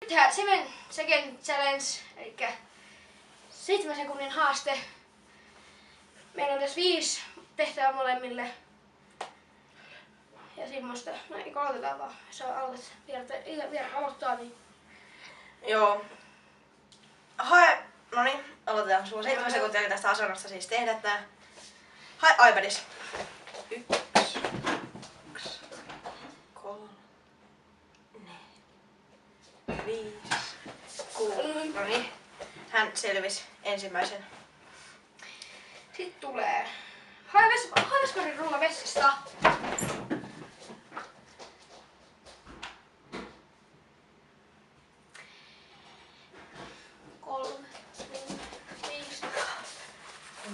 tehdään 7 second challenge, eli 7 sekunnin haaste. Meillä on tässä 5 tehtävää molemmille. Ja semmoista. No eikö aloitetaan vaan, jos aloitat vielä aloittaa niin. Joo. Hae, noniin, aloitetaan. Sulla on 7 sekuntia tästä asennosta siis tehdä tää. Hae iPadissa. 1, 2, 3, 4, 5, 6. Noniin. Hän selvisi ensimmäisen. Sitten tulee. Hae veskarin rulla vessasta.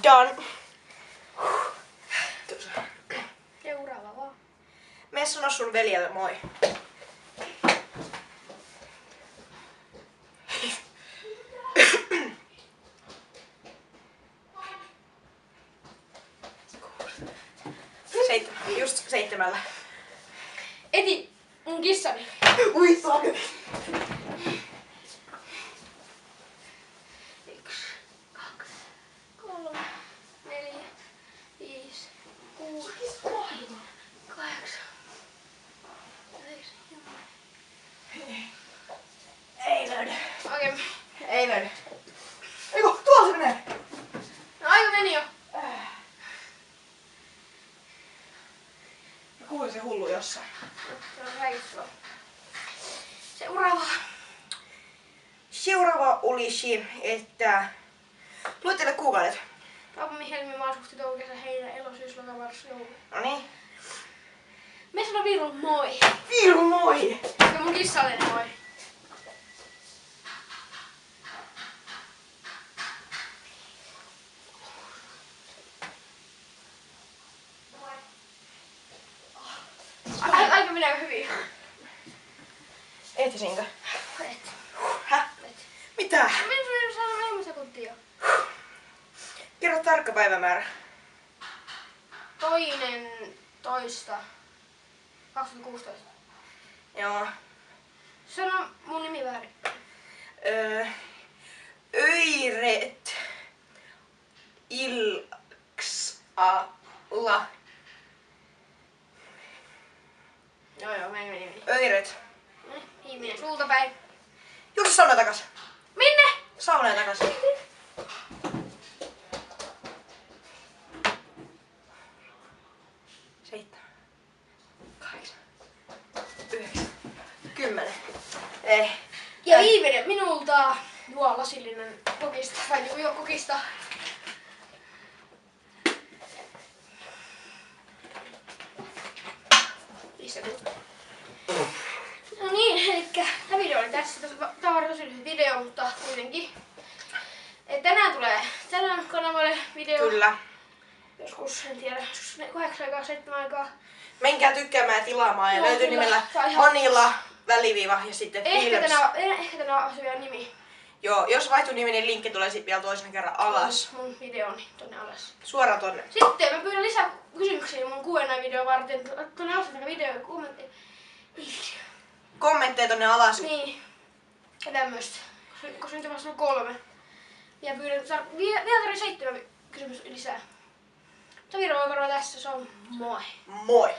Done. Seuraava vaan. Mene sano sun veljelle moi. Just 7. Eti mun kissani. Ui saakeli. 1, 2, 3, 4, 5, 6, 8, 9. Ei löydy. Okei. Ei löydy. Eiku, tuolla se menee. No aika meni jo. Mä kuulin se hullu jossain. Se on häissä. Seuraava. Seuraava olisi, että luettele kuukaudet. Tammikuun, helmi, maaliskuusi, touko, kesä, heinä, elo, syys, loka, marras, joulu. Noniin. Me sanon Viirun moi. Viiru moi! Ja mun kissalle moi. Aika menee hyvin. Ehtisinkö? Et. Häh? Mitä? Mennään saada vähemmän sekuntia. Kerro tarkka päivämäärä. 2.2. 2016. Joo. Sano mun nimi väärin. Öiret Ilksala. Joo, meni. Öiret. Viimeinen sulta päin. Juuri sauna takas. Minne? Sauna takas. 7, 8, 9, 10. Ei. Ja viimeinen minulta. Juo lasillinen kokista. Tai juo kokista. No niin, elikkä tämä video oli tässä. Tämä on tosi lyhyt video, mutta kuitenkin. Et tänään kanavalle video. Kyllä. Joskus, en tiedä, joskus 8 aikaa, 7 aikaa. Menkää tykkäämään ja tilaamaan ja Joo, löytyy kyllä. nimellä Tää on ihan- Manila väliviiva ja sitten Ehkä Films. tänään on vielä nimi. Joo, jos vaihtuu nimi, niin linkki tulee sitten vielä toisen kerran alas. Mun videoni tonne alas. Suoraan tonne. Sitten mä pyydän lisää kysymyksiä mun Q&A-video varten. Tonne alas video ja kommentteja. Kommentteja tonne alas. Niin. Ja tämmöstä. Koska nyt on vasta 3. Ja pyydän vielä tarvii 7 kysymystä lisää. Mutta video on tässä, se on moi. Moi!